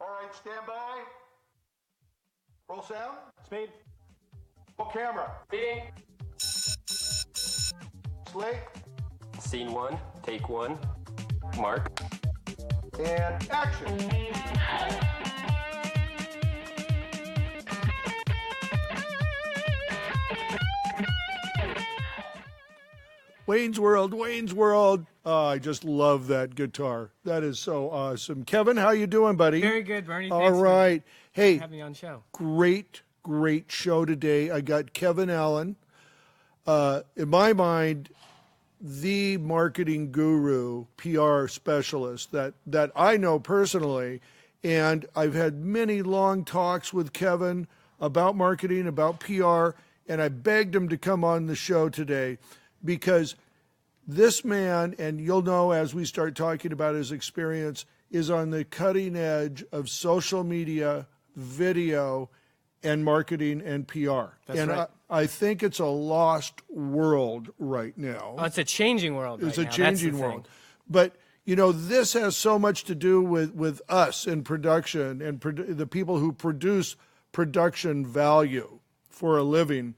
All right, stand by. Roll sound. Speed. Roll camera. Beating. Slate. Scene 1, take 1, mark. And action. Wayne's World, Wayne's World. Oh, I just love that guitar. That is so awesome. Kevin, how you doing, buddy? Very good, Burnie. All Thanks right. Hey, for having me on the show. Great show today. I got Kevin Allen. In my mind, the marketing guru, PR specialist that I know personally. And I've had many long talks with Kevin about marketing, about PR, and I begged him to come on the show today because this man, and you'll know as we start talking about his experience, is on the cutting edge of social media, video, and marketing and PR. That's and right. I think it's a lost world right now. Oh, it's a changing world right It's now. a That's changing the world. thing. But, you know, this has so much to do with us in production and the people who produce production value for a living,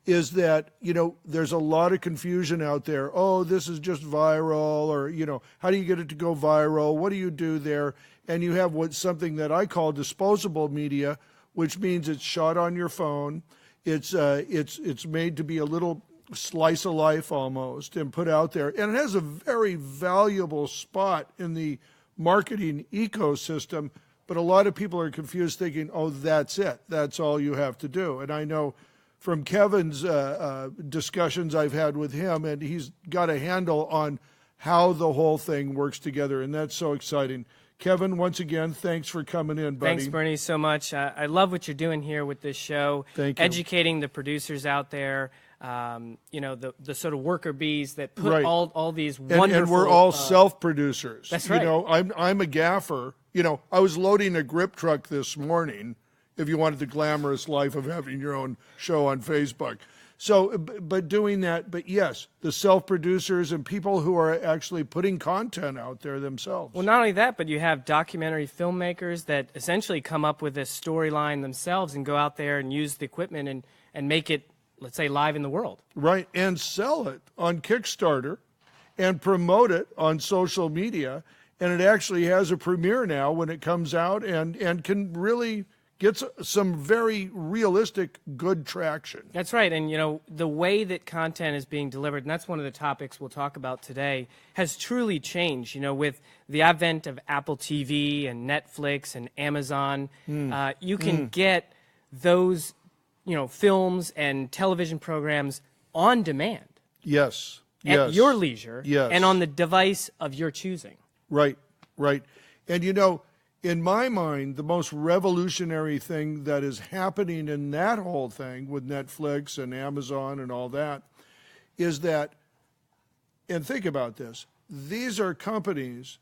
is that, you know, there's a lot of confusion out there. Oh, this is just viral, or, you know, how do you get it to go viral? What do you do there? And you have something that I call disposable media, which means it's shot on your phone. It's made to be a little slice of life almost and put out there. And it has a very valuable spot in the marketing ecosystem, but a lot of people are confused thinking, oh, that's it. That's all you have to do. And I know from Kevin's discussions I've had with him, and he's got a handle on how the whole thing works together, and that's so exciting. Kevin, once again, thanks for coming in, buddy. Thanks, Burnie, so much. I love what you're doing here with this show. Thank you. Educating the producers out there, you know, the sort of worker bees that put Right. all these wonderful... And we're all self-producers. That's right. You know, I'm a gaffer. You know, I was loading a grip truck this morning, if you wanted the glamorous life of having your own show on Facebook. So, but doing that, but yes, the self-producers and people who are actually putting content out there themselves. Well, not only that, but you have documentary filmmakers that essentially come up with this storyline themselves and go out there and use the equipment and make it, let's say, live in the world. Right, and sell it on Kickstarter and promote it on social media. And it actually has a premiere now when it comes out and can really get some very realistic, good traction. That's right. And, you know, the way that content is being delivered, and that's one of the topics we'll talk about today, has truly changed. You know, with the advent of Apple TV and Netflix and Amazon, you can get those, you know, films and television programs on demand. Yes. At your leisure. Yes. And on the device of your choosing. Right, right. And, you know, in my mind, the most revolutionary thing that is happening in that whole thing with Netflix and Amazon and all that is that, and think about this, these are companies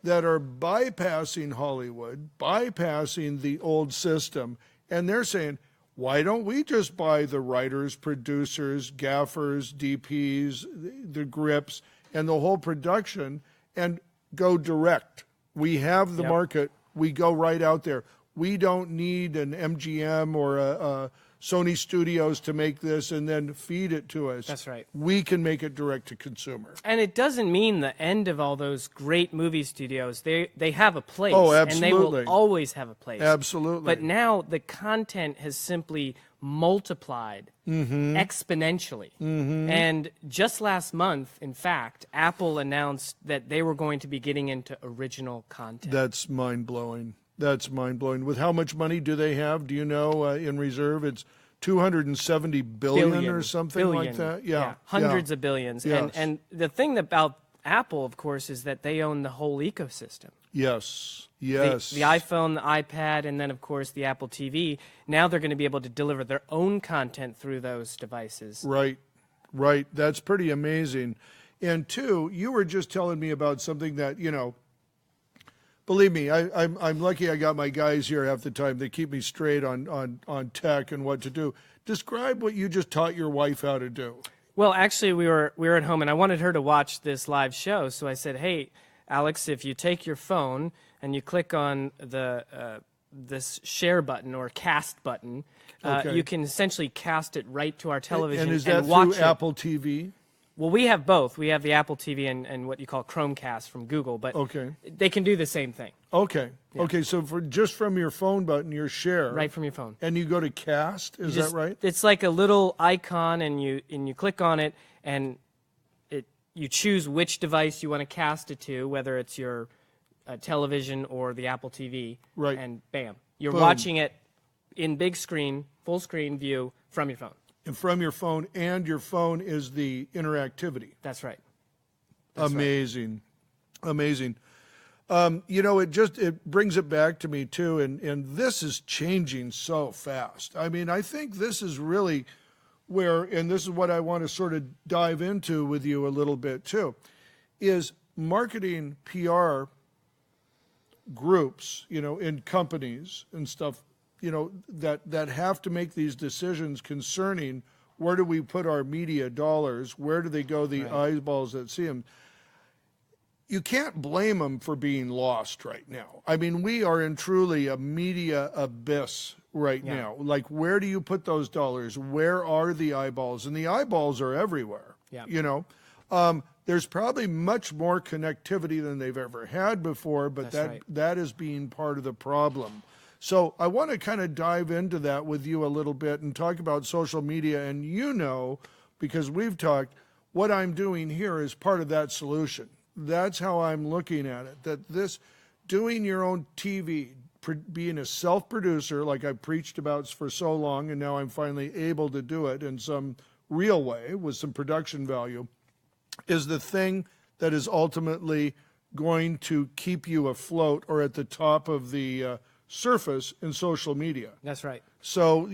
that are bypassing Hollywood, bypassing the old system, and they're saying, why don't we just buy the writers, producers, gaffers, DPs, the grips, and the whole production and go direct? We have the market. We go right out there. We don't need an MGM or a Sony Studios to make this and then feed it to us. That's right. We can make it direct to consumer. And it doesn't mean the end of all those great movie studios. They have a place. Oh, And they absolutely. will always have a place. Absolutely. But now the content has simply multiplied exponentially. And just last month, in fact, Apple announced that they were going to be getting into original content. That's mind-blowing. That's mind-blowing. With how much money do they have? Do you know, in reserve? It's $270 billion or something like that? Yeah. Hundreds of billions. Yes. And the thing about Apple, of course, is that they own the whole ecosystem. Yes. Yes. The iPhone, the iPad, and then, of course, the Apple TV. Now they're going to be able to deliver their own content through those devices. Right. Right. That's pretty amazing. And two, you were just telling me about something that, you know, believe me, I'm lucky I got my guys here half the time. They keep me straight on tech and what to do. Describe what you just taught your wife how to do. Well, actually, we were at home, and I wanted her to watch this live show. So I said, hey, Alex, if you take your phone and you click on the this share button or cast button, Okay. you can essentially cast it right to our television And is that watch through it. Apple TV? Well, we have both. We have the Apple TV and what you call Chromecast from Google, but Okay. they can do the same thing Okay. Okay, so just from your phone button, your share. right from your phone. And you go to cast, is that right? It's like a little icon, and you click on it, and you choose which device you want to cast it to, whether it's your television or the Apple TV. Right. And bam, you're Boom. watching it in big screen, full screen view from your phone. And from your phone, and your phone is the interactivity. That's right. Amazing. Amazing. It brings it back to me too, and this is changing so fast. I mean, I think this is really where, and this is what I want to sort of dive into with you a little bit too, is marketing PR groups, in companies and stuff, that have to make these decisions concerning where do we put our media dollars, where do they go, the eyeballs that see them. You can't blame them for being lost right now. I mean, we are in truly a media abyss right now. Like, where do you put those dollars? Where are the eyeballs? And the eyeballs are everywhere. Yeah. There's probably much more connectivity than they've ever had before, but that is being part of the problem. So I want to kind of dive into that with you a little bit and talk about social media. And because we've talked, what I'm doing here is part of that solution. That's how I'm looking at it, that this doing your own TV, being a self-producer like I've preached about for so long, and now I'm finally able to do it in some real way with some production value, is the thing that is ultimately going to keep you afloat or at the top of the surface in social media. That's right. So,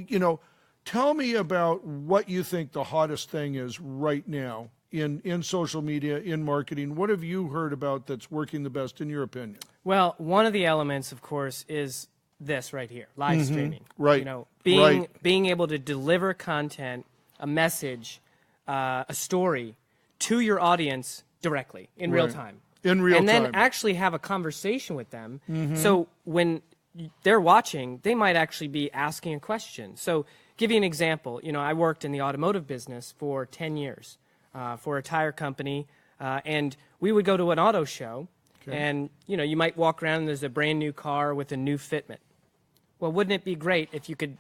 tell me about what you think the hottest thing is right now in social media, in marketing. What have you heard about that's working the best in your opinion? Well, one of the elements, of course, is this right here, live streaming. Right. Being able to deliver content, a message, a story to your audience directly in real time. In real time. And then actually have a conversation with them. So when they're watching, they might actually be asking a question. So give you an example. I worked in the automotive business for 10 years for a tire company, and we would go to an auto show, and you might walk around and there's a brand new car with a new fitment. Well, wouldn't it be great if you could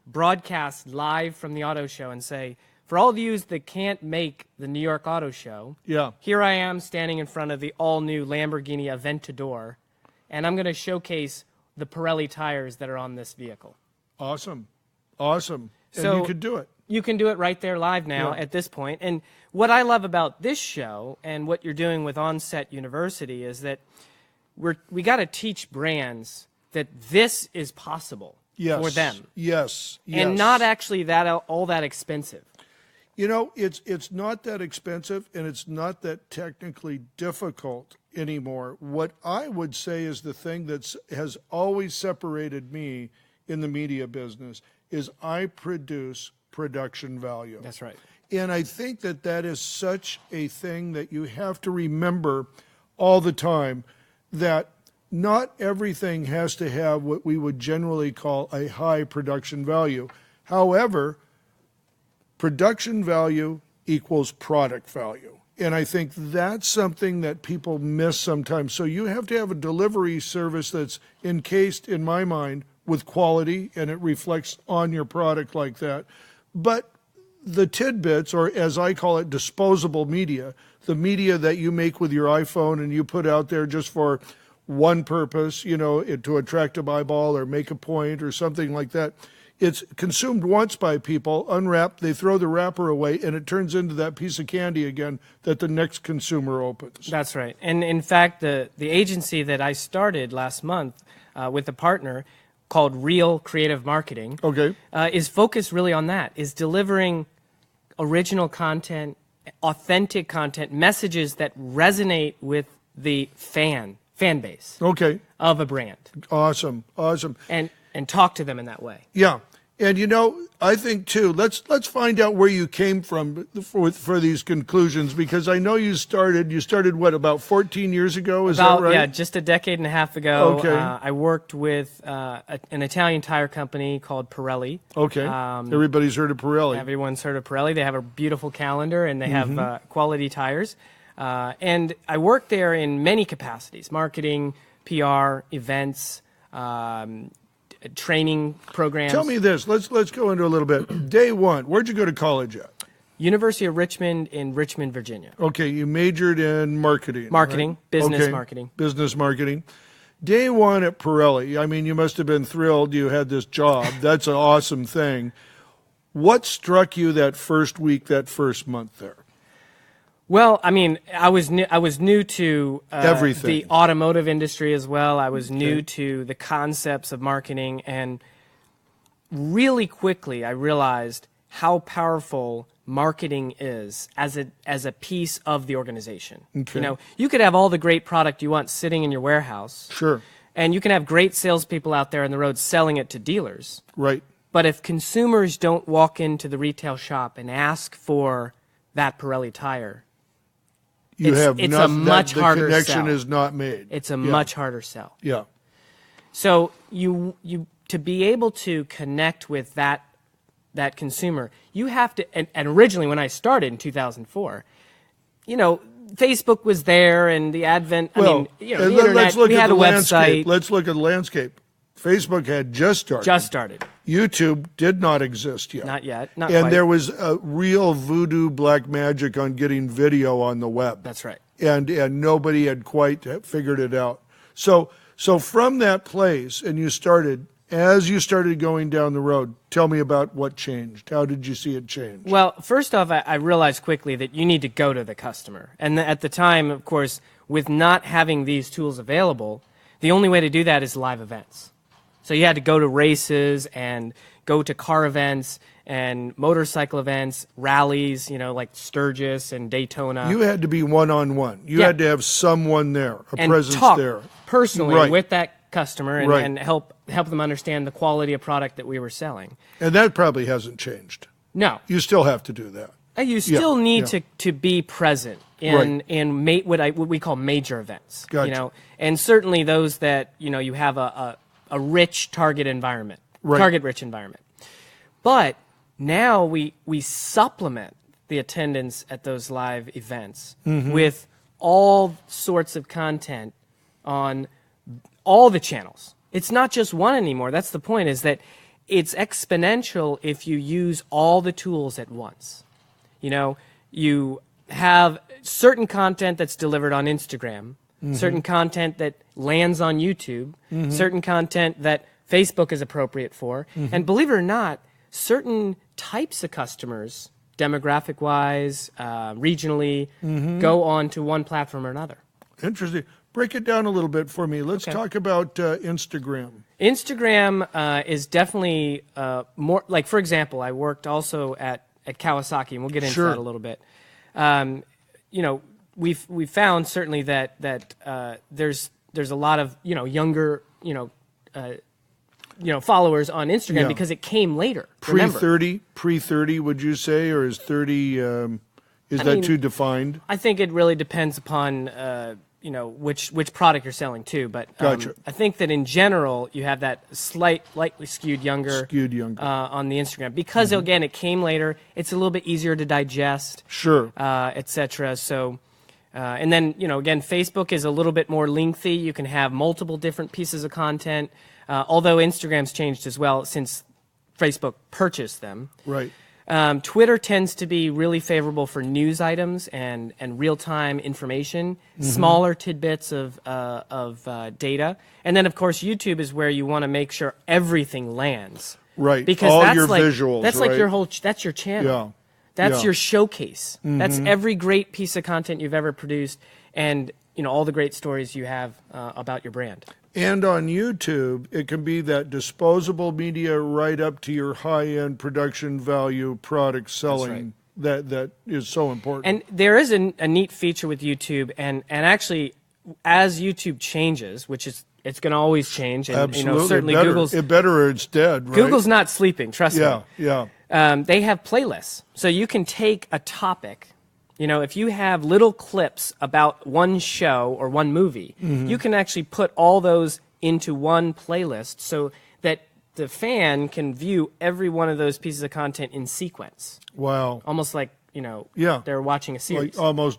broadcast live from the auto show and say, for all of you that can't make the New York Auto Show, here I am standing in front of the all-new Lamborghini Aventador, and I'm going to showcase the Pirelli tires that are on this vehicle. Awesome. And So you could do it. You can do it right there live now at this point. And what I love about this show and what you're doing with Onset University is that we got to teach brands that this is possible for them. Yes. And not actually all that expensive. It's not that expensive, and it's not that technically difficult anymore. What I would say is the thing that has always separated me in the media business is I produce production value. That's right. And I think that is such a thing that you have to remember all the time, that not everything has to have what we would generally call a high production value. However, production value equals product value. And I think that's something that people miss sometimes. So you have to have a delivery service that's encased, in my mind, with quality, and it reflects on your product like that. But the tidbits, or as I call it, disposable media, the media that you make with your iPhone and you put out there just for one purpose, to attract a eyeball or make a point or something like that, it's consumed once by people, unwrapped, they throw the wrapper away, and it turns into that piece of candy again that the next consumer opens. That's right. And in fact, the agency that I started last month with a partner called Real Creative Marketing is focused really on that, is delivering original content, authentic content, messages that resonate with the fan base of a brand. Awesome. And talk to them in that way. Yeah. And I think too. Let's find out where you came from for these conclusions, because I know you started what, about 14 years ago? Is that right? Yeah, just a decade and a half ago. Okay. I worked with an Italian tire company called Pirelli. Okay. Everybody's heard of Pirelli. Everyone's heard of Pirelli. They have a beautiful calendar and they have quality tires. And I worked there in many capacities: marketing, PR, events. Training programs. Tell me this. Let's go into a little bit. Day one, where'd you go to college at? University of Richmond in Richmond, Virginia. Okay, you majored in marketing. Marketing, right? business Okay, marketing. Business marketing. Day one at Pirelli, I mean, you must have been thrilled you had this job. That's an awesome thing. What struck you that first week, that first month there? Well, I mean, I was new to everything, the automotive industry as well. I was new to the concepts of marketing, and really quickly I realized how powerful marketing is as a piece of the organization. Okay. You could have all the great product you want sitting in your warehouse. Sure. And you can have great salespeople out there on the road selling it to dealers. Right. But if consumers don't walk into the retail shop and ask for that Pirelli tire, it's a much harder sell. The connection is not made. It's a much harder sell. Yeah. So you to be able to connect with that consumer, you have to. And originally, when I started in 2004, Facebook was there, and the advent. Well, the internet. Let's look we at had the a landscape. website. Let's look at the landscape. Facebook had just started. YouTube did not exist yet. Not yet. And quite. there was a real voodoo black magic on getting video on the web. That's right. And nobody had quite figured it out. So from that place, and as you started going down the road, tell me about what changed. How did you see it change? Well, first off, I realized quickly that you need to go to the customer. And at the time, of course, with not having these tools available, the only way to do that is live events. So you had to go to races and go to car events and motorcycle events, rallies, like Sturgis and Daytona. You had to be one-on-one. You had to have someone there, a presence talk there. Personally with that customer Right. and help them understand the quality of product that we were selling. And that probably hasn't changed. No. You still have to do that. You still need to be present in what we call major events. Gotcha. And certainly those that you have a rich target environment, target-rich environment. But now we supplement the attendance at those live events with all sorts of content on all the channels. It's not just one anymore. That's the point, is that it's exponential if you use all the tools at once. You have certain content that's delivered on Instagram, certain content that lands on YouTube, certain content that Facebook is appropriate for, and believe it or not, certain types of customers, demographic-wise, regionally, go on to one platform or another. Interesting. Break it down a little bit for me. Let's talk about Instagram. Instagram is definitely more, like, for example, I worked also at Kawasaki, and we'll get into that a little bit. We've found certainly that there's a lot of younger followers on Instagram because it came later. Pre-30, would you say, or is 30? Is that too defined? I think it really depends upon which product you're selling too. But Gotcha. I think that in general you have that slightly skewed younger on the Instagram because again it came later. It's a little bit easier to digest. Sure. Etc. So. And then, again, Facebook is a little bit more lengthy. You can have multiple different pieces of content, although Instagram's changed as well since Facebook purchased them. Right. Twitter tends to be really favorable for news items and real-time information, smaller tidbits of data. And then, of course, YouTube is where you want to make sure everything lands. Right. Because all that's your like, visuals, that's right? like that's your channel. Yeah. That's your showcase. That's every great piece of content you've ever produced and, all the great stories you have about your brand. And on YouTube, it can be that disposable media right up to your high-end production value product selling that is so important. And there is a neat feature with YouTube, and actually, as YouTube changes, which is It's going to always change. And, Absolutely. certainly It better or it's dead, right? Google's not sleeping, trust me. Yeah. They have playlists. So you can take a topic. If you have little clips about one show or one movie, you can actually put all those into one playlist so that the fan can view every one of those pieces of content in sequence. Wow. Almost like, they're watching a series. Like almost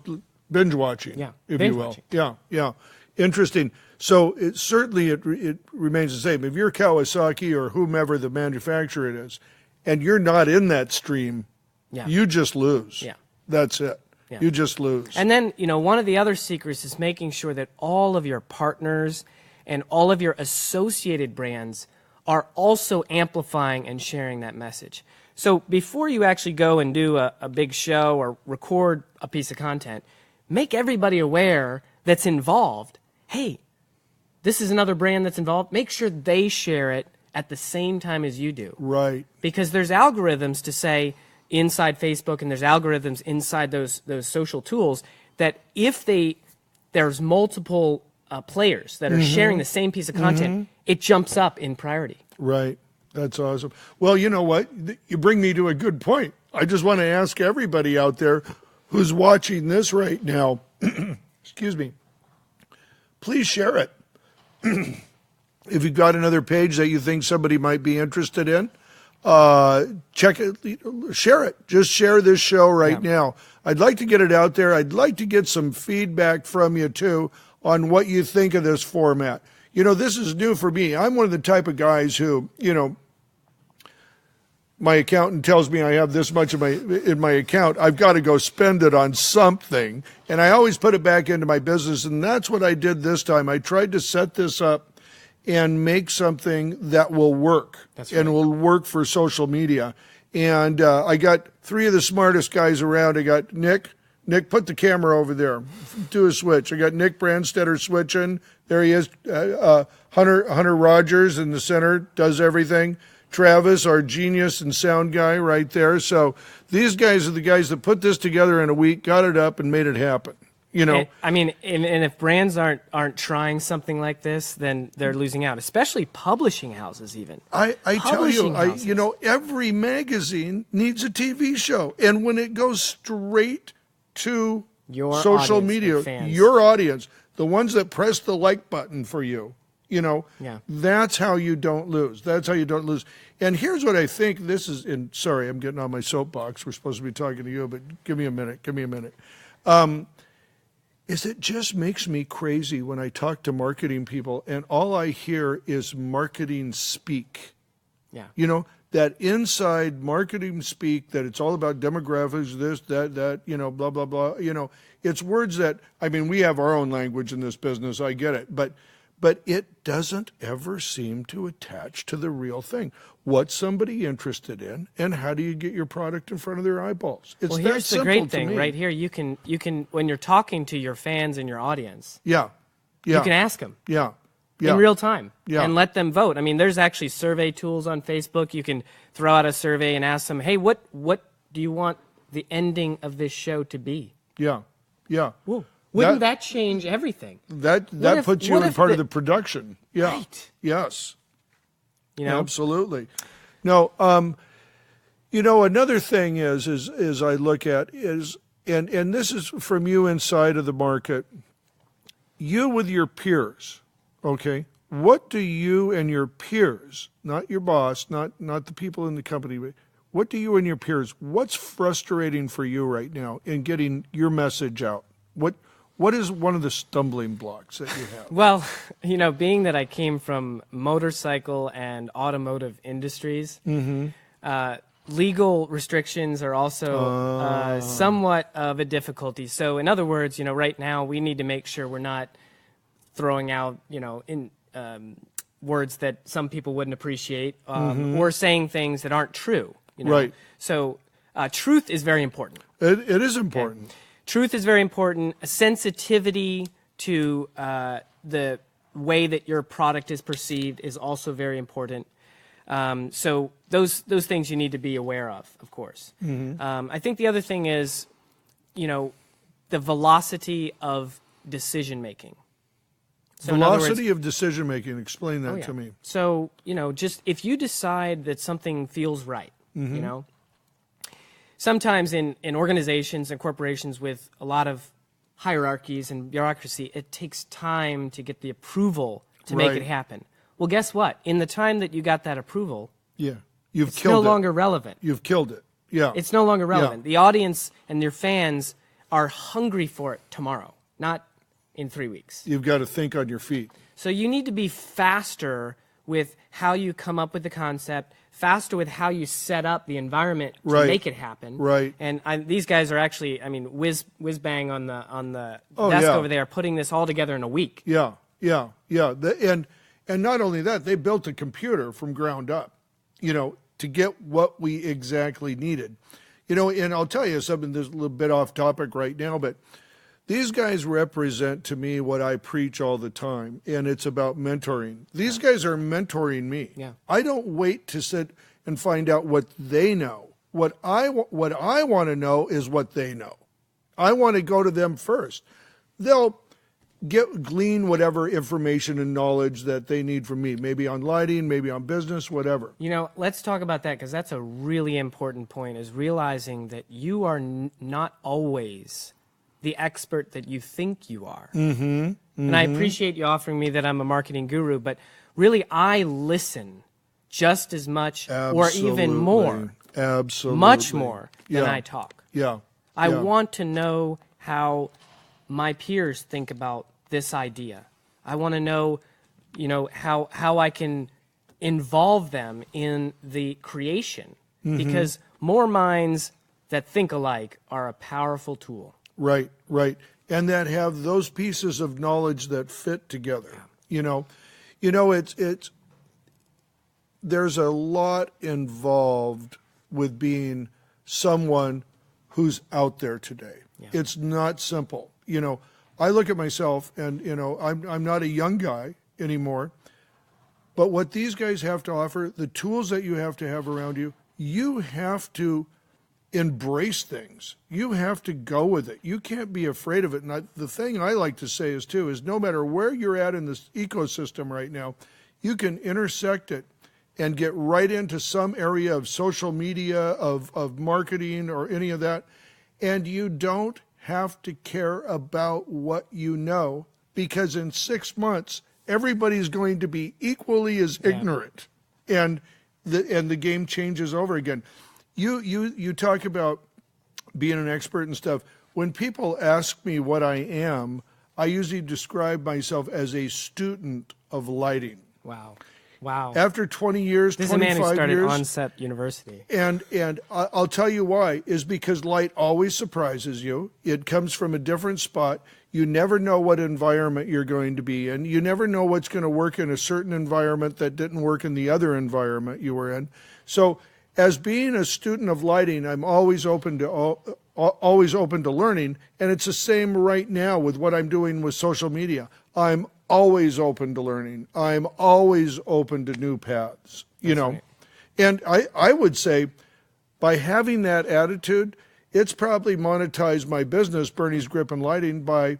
binge watching, if binge you will. watching. Yeah. Interesting. So it remains the same. If you're Kawasaki or whomever the manufacturer it is, and you're not in that stream, you just lose. Yeah. That's it. Yeah. You just lose. And then, one of the other secrets is making sure that all of your partners and all of your associated brands are also amplifying and sharing that message. So before you actually go and do a big show or record a piece of content, make everybody aware that's involved. Hey, this is another brand that's involved. Make sure they share it at the same time as you do. Right. Because there's algorithms to say inside Facebook and there's algorithms inside those social tools that if there's multiple players that are sharing the same piece of content, it jumps up in priority. Right. That's awesome. Well, you know what? You bring me to a good point. I just want to ask everybody out there who's watching this right now, excuse me, please share it. If you've got another page that you think somebody might be interested in, check it, share it. Just share this show right now. I'd like to get it out there. I'd like to get some feedback from you too on what you think of this format. This is new for me. I'm one of the type of guys who, my accountant tells me I have this much in my account. I've got to go spend it on something. And I always put it back into my business. And that's what I did this time. I tried to set this up and make something that will work. That's right. And will work for social media. And I got three of the smartest guys around. I got Nick. Nick, put the camera over there. Do a switch. I got Nick Brandstetter switching. There he is. Hunter Rogers in the center does everything. Travis, our genius and sound guy right there. So these guys are the guys that put this together in a week, got it up, and made it happen. And if brands aren't trying something like this, then they're losing out, especially publishing houses even. I tell you, every magazine needs a TV show. And when it goes straight to your social audience, media, your audience, the ones that press the like button for you, that's how you don't lose. That's how you don't lose. And here's what I think this is, and sorry, I'm getting on my soapbox. We're supposed to be talking to you, but give me a minute. Is it just makes me crazy when I talk to marketing people and all I hear is marketing speak. Yeah. That inside marketing speak, that it's all about demographics, this, that, blah, blah, blah. It's words that, we have our own language in this business. I get it. But it doesn't ever seem to attach to the real thing. What's somebody interested in, and how do you get your product in front of their eyeballs? It's here's the great thing right here. You can when you're talking to your fans and your audience. Yeah. You can ask them. Yeah. In real time. Yeah. And let them vote. There's actually survey tools on Facebook. You can throw out a survey and ask them, hey, what do you want the ending of this show to be? Yeah. Whoa. Wouldn't that change everything? That puts you in part of the production. Yeah. Right. Yes. Absolutely. No, another thing is I look at is, and this is from you inside of the market, you with your peers, okay? What do you and your peers, not your boss, not the people in the company, but what do you and your peers, what's frustrating for you right now in getting your message out? What is one of the stumbling blocks that you have? Well, being that I came from motorcycle and automotive industries, legal restrictions are also somewhat of a difficulty. So in other words, right now we need to make sure we're not throwing out, in words that some people wouldn't appreciate or saying things that aren't true. Right. So truth is very important. It is important. Okay. Truth is very important. A sensitivity to the way that your product is perceived is also very important. So those things you need to be aware of course. I think the other thing is, the velocity of decision making. So in other words, Velocity of decision making. Explain that oh, yeah. to me. So, just if you decide that something feels right, sometimes in organizations and corporations with a lot of hierarchies and bureaucracy, it takes time to get the approval to make Right. it happen. Well, guess what? In the time that you got that approval, Yeah. You've it's killed no it. longer relevant. You've killed it. Yeah. It's no longer relevant. The audience and your fans are hungry for it tomorrow, not in 3 weeks. You've got to think on your feet. So you need to be faster with how you come up with the concept, faster with how you set up the environment to Right. make it happen. Right. And these guys are actually, whiz bang on the Oh, desk yeah. over there, putting this all together in a week. Yeah. Yeah. Yeah. And not only that, they built a computer from ground up, to get what we exactly needed. And I'll tell you something that's a little bit off topic right now, but these guys represent to me what I preach all the time, and it's about mentoring. These guys are mentoring me. Yeah. I don't wait to sit and find out what they know. What I want to know is what they know. I want to go to them first. They'll glean whatever information and knowledge that they need from me, maybe on lighting, maybe on business, whatever. Let's talk about that, because that's a really important point, is realizing that you are not always the expert that you think you are. And I appreciate you offering me that I'm a marketing guru, but really I listen just as much or even more. Absolutely. Much more than Yeah. I talk. Yeah. I Yeah. want to know how my peers think about this idea. I want to know, how I can involve them in the creation, because more minds that think alike are a powerful tool. Right, right. And that have those pieces of knowledge that fit together. It's there's a lot involved with being someone who's out there today. Yeah. It's not simple. I look at myself and, I'm not a young guy anymore, but what these guys have to offer, the tools that you have to have around you, you have to embrace things. You have to go with it. You can't be afraid of it. And the thing I like to say is no matter where you're at in this ecosystem right now, you can intersect it and get right into some area of social media, of marketing or any of that. And you don't have to care about what you know, because in 6 months, everybody's going to be equally as ignorant. And the game changes over again. You talk about being an expert and stuff. When people ask me what I am, I usually describe myself as a student of lighting. Wow. After 20 years, This is a man 25 who started years. Onset University. And I'll tell you why, is because light always surprises you. It comes from a different spot. You never know what environment you're going to be in. You never know what's going to work in a certain environment that didn't work in the other environment you were in. So as being a student of lighting, I'm always open to learning, and it's the same right now with what I'm doing with social media. I'm always open to learning. I'm always open to new paths, Right. And I would say by having that attitude, it's probably monetized my business, Burnie's Grip and Lighting, by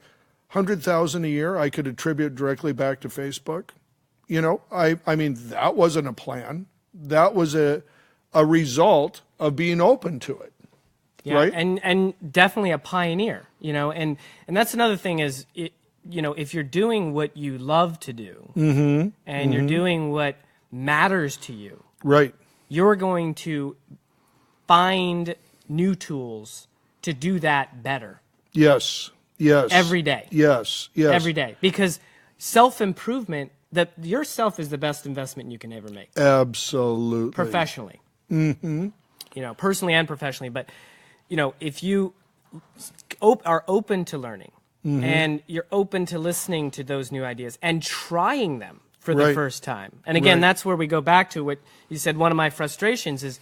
$100,000 a year. I could attribute directly back to Facebook. That wasn't a plan. That was a result of being open to it. Yeah, right? And definitely a pioneer, and that's another thing is, if you're doing what you love to do and you're doing what matters to you, Right. you're going to find new tools to do that better Yes. every day. Yes. Every day. Because self-improvement, yourself is the best investment you can ever make. Absolutely. Professionally. Personally and professionally. But, if you are open to learning and you're open to listening to those new ideas and trying them for the Right. first time. And again, Right. that's where we go back to what you said. One of my frustrations is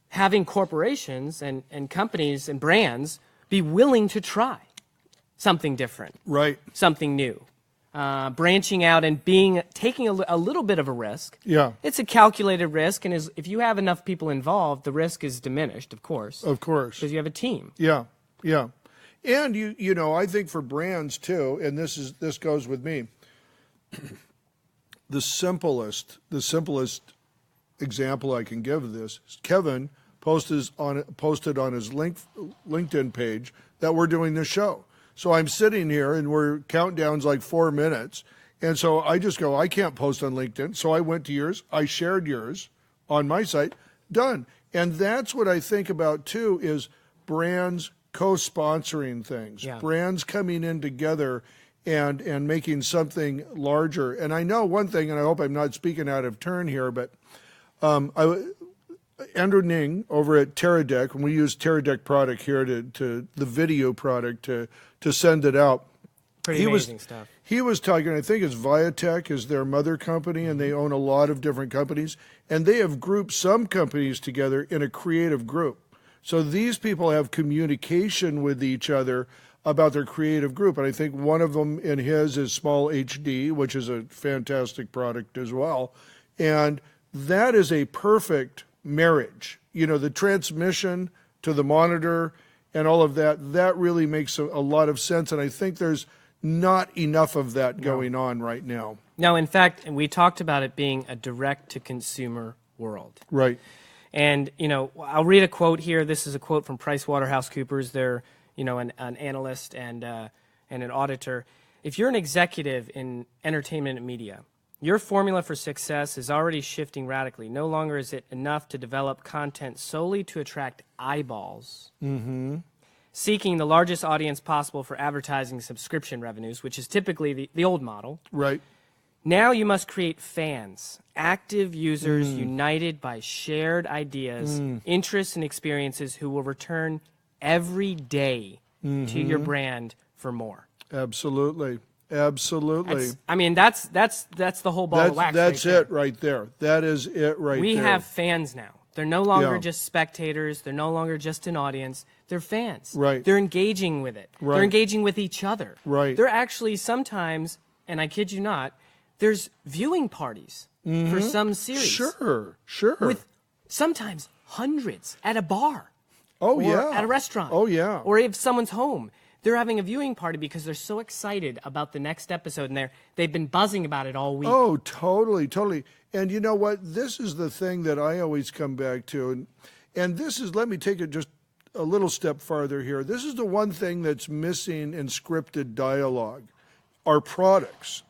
having corporations and companies and brands be willing to try something different, Right. something new. Branching out and taking a little bit of a risk. Yeah. It's a calculated risk, and if you have enough people involved, the risk is diminished, of course, Of course. because you have a team. Yeah. And I think for brands too, and this goes with me. the simplest example I can give of this is Kevin posted on his LinkedIn page that we're doing this show. So I'm sitting here and we're countdown's like 4 minutes. And so I just go, I can't post on LinkedIn. So I went to yours. I shared yours on my site. Done. And that's what I think about too, is brands co-sponsoring things, brands coming in together and making something larger. And I know one thing, and I hope I'm not speaking out of turn here, but Andrew Ning over at Teradek, and we use Teradek product here to the video product to send it out. Pretty amazing stuff. He was talking, I think it's Viatech is their mother company, and they own a lot of different companies, and they have grouped some companies together in a creative group. So these people have communication with each other about their creative group, and I think one of them in his is Small HD, which is a fantastic product as well, and that is a perfect marriage. You know, the transmission to the monitor and all of that, that really makes a lot of sense, and I think there's not enough of that going on right now. No, in fact, and we talked about it being a direct-to-consumer world. Right. And, you know, I'll read a quote here. This is a quote from PricewaterhouseCoopers. They're, you know, an analyst and an auditor. If you're an executive in entertainment and media, your formula for success is already shifting radically. No longer is it enough to develop content solely to attract eyeballs. Mm-hmm. Seeking the largest audience possible for advertising subscription revenues, which is typically the old model. Right. Now you must create fans, active users united by shared ideas, interests, and experiences who will return every day to your brand for more. Absolutely. Absolutely. That's the whole ball of wax. That's it right there. That is it right there. We have fans now. They're no longer just spectators. They're no longer just an audience. They're fans. Right. They're engaging with it. Right. They're engaging with each other. Right. They're actually sometimes, and I kid you not, there's viewing parties for some series. Sure. With sometimes hundreds at a bar. Oh, or yeah. at a restaurant. Oh, yeah. Or if someone's home. They're having a viewing party because they're so excited about the next episode, and they've been buzzing about it all week. Oh, totally. And you know what? This is the thing that I always come back to. And this is, let me take it just a little step farther here. This is the one thing that's missing in scripted dialogue, our products.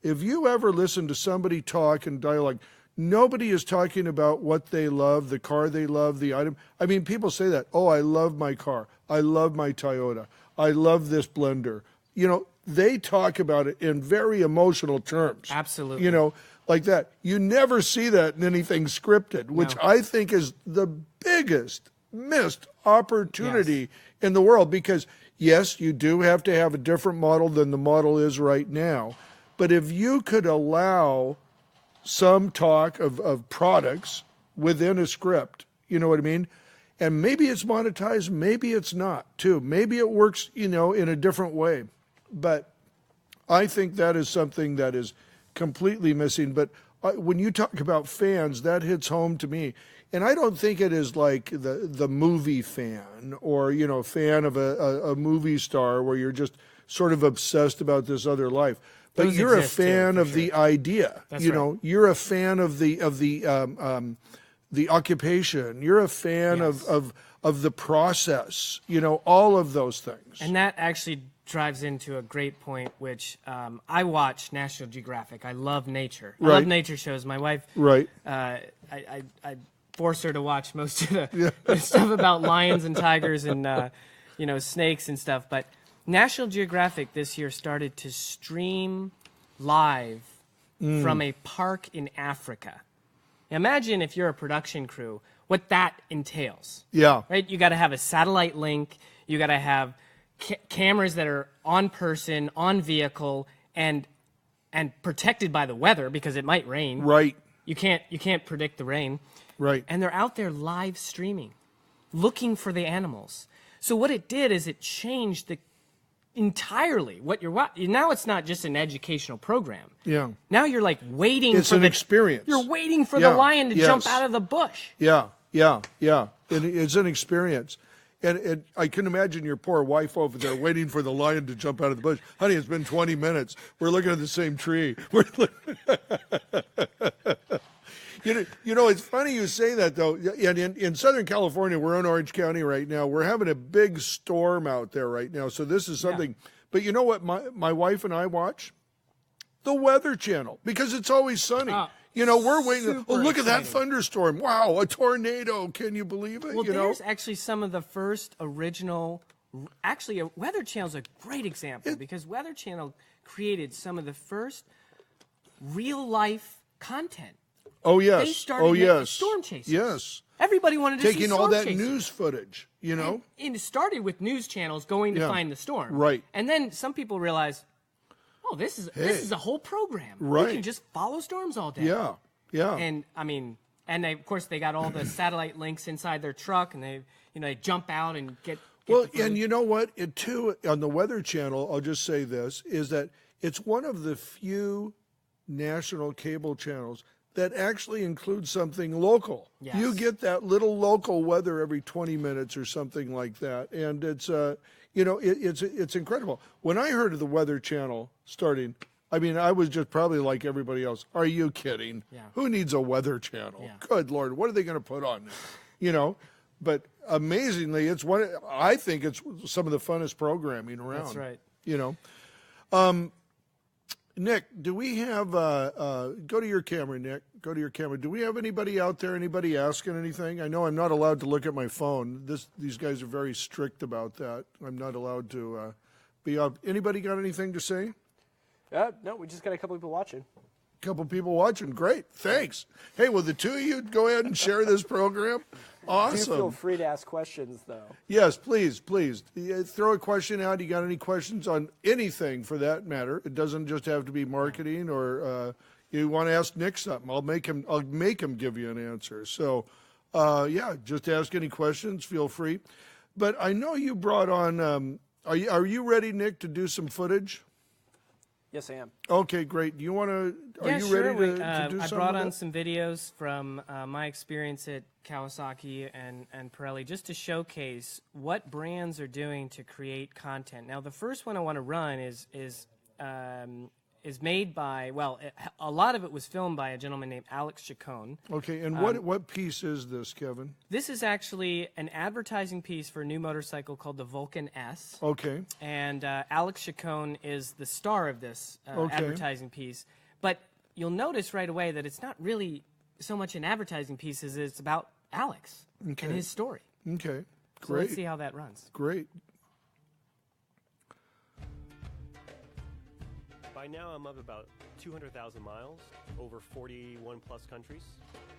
If you ever listen to somebody talk in dialogue, nobody is talking about what they love, the car they love, the item. I mean, people say that, oh, I love my car. I love my Toyota. I love this blender. You know, they talk about it in very emotional terms. Absolutely. You know, like that. You never see that in anything scripted, which I think is the biggest missed opportunity in the world, because, yes, you do have to have a different model than the model is right now. But if you could allow some talk of products within a script, you know what I mean? And maybe it's monetized, maybe it's not, too. Maybe it works, you know, in a different way. But I think that is something that is completely missing. But when you talk about fans, that hits home to me. And I don't think it is like the movie fan or, you know, fan of a movie star where you're just sort of obsessed about this other life. But Those you're a exist, too, fan for of sure. the idea. That's you right. know, you're a fan of the occupation. You're a fan of the process. You know, all of those things. And that actually drives into a great point, which I watch National Geographic. I love nature. I love nature shows. My wife, I force her to watch most of the stuff about lions and tigers and you know, snakes and stuff. But National Geographic this year started to stream live from a park in Africa. Imagine if you're a production crew, what that entails. Yeah. Right? You got to have a satellite link. You got to have cameras that are on person, on vehicle, and protected by the weather because it might rain. Right. You can't predict the rain. Right. And they're out there live streaming, looking for the animals. So what it did is it changed entirely what you're watching. Now it's not just an educational program. Yeah. Now you're like waiting It's for an experience. You're waiting for the lion to jump out of the bush. Yeah. It's an experience. And I can imagine your poor wife over there waiting for the lion to jump out of the bush. Honey, it's been 20 minutes. We're looking at the same tree. You know, it's funny you say that, though. And in Southern California, we're in Orange County right now. We're having a big storm out there right now. So this is something. Yeah. But you know what my wife and I watch? The Weather Channel, because it's always sunny. You know, we're waiting. Oh, look at that thunderstorm. Wow, a tornado. Can you believe it? Well, there's actually some of the first original. Actually, Weather Channel is a great example because Weather Channel created some of the first real-life content. Oh, yes. They started storm chasers. Yes. Everybody wanted to see taking all that news footage, you know? And it started with news channels going to find the storm. Right. And then some people realized, oh, this is a whole program. Right. We can just follow storms all day. Yeah, yeah. And I mean, of course they got all the satellite links inside their truck, and they jump out and get well, and you know what? It too on the Weather Channel. I'll just say this: is that it's one of the few national cable channels that actually includes something local. Yes. You get that little local weather every 20 minutes or something like that, and it's it's incredible. When I heard of the Weather Channel starting, I mean, I was just probably like everybody else. Are you kidding? Yeah. Who needs a Weather Channel? Yeah. Good Lord, what are they going to put on there? You know, but amazingly, I think it's some of the funnest programming around. That's right. You know. Nick, do we have, go to your camera, Nick, go to your camera. Do we have anybody out there, anybody asking anything? I know I'm not allowed to look at my phone. These guys are very strict about that. I'm not allowed to be up. Anybody got anything to say? No, we just got a couple people watching. Couple people watching. Great. Thanks. Hey, will the two of you go ahead and share this program? Awesome. Do feel free to ask questions, though. Yes, please. Throw a question out. You got any questions on anything for that matter? It doesn't just have to be marketing or you want to ask Nick something. I'll make him give you an answer. So, just ask any questions. Feel free. But I know you brought on, are you ready, Nick, to do some footage? Yes, I am. Okay, great. Do you want to? Are you ready to do something? I brought on some videos from my experience at Kawasaki and Pirelli, just to showcase what brands are doing to create content. Now, the first one I want to run is made by a lot of it was filmed by a gentleman named Alex Chacon. Okay, and what piece is this, Kevin? This is actually an advertising piece for a new motorcycle called the Vulcan S. Okay. And Alex Chacon is the star of this advertising piece. But you'll notice right away that it's not really so much an advertising piece as it's about Alex and his story. Okay, great. So let's see how that runs. Great. By now, I'm up about 200,000 miles, over 41 plus countries.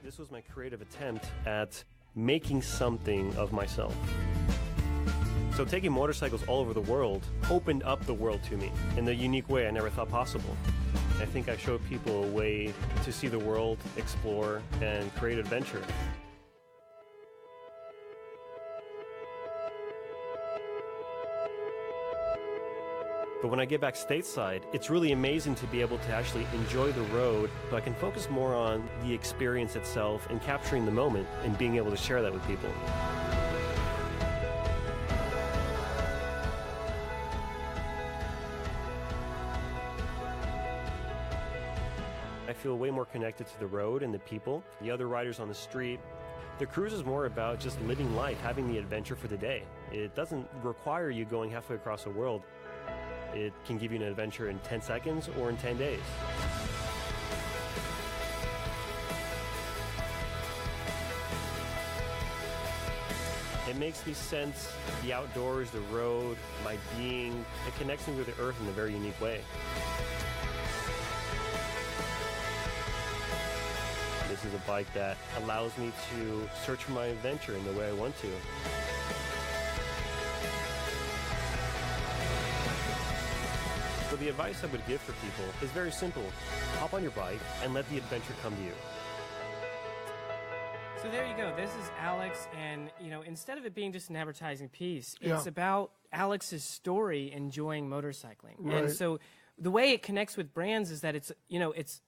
This was my creative attempt at making something of myself. So taking motorcycles all over the world opened up the world to me in the unique way I never thought possible. I think I showed people a way to see the world, explore, and create adventure. But when I get back stateside, it's really amazing to be able to actually enjoy the road, so I can focus more on the experience itself and capturing the moment and being able to share that with people. I feel way more connected to the road and the people, the other riders on the street. The cruise is more about just living life, having the adventure for the day. It doesn't require you going halfway across the world. It can give you an adventure in 10 seconds or in 10 days. It makes me sense the outdoors, the road, my being. It connects me with the earth in a very unique way. This is a bike that allows me to search for my adventure in the way I want to. So the advice I would give for people is very simple. Hop on your bike and let the adventure come to you. So there you go. This is Alex, and instead of it being just an advertising piece, it's about Alex's story enjoying motorcycling. Right. And so the way it connects with brands is that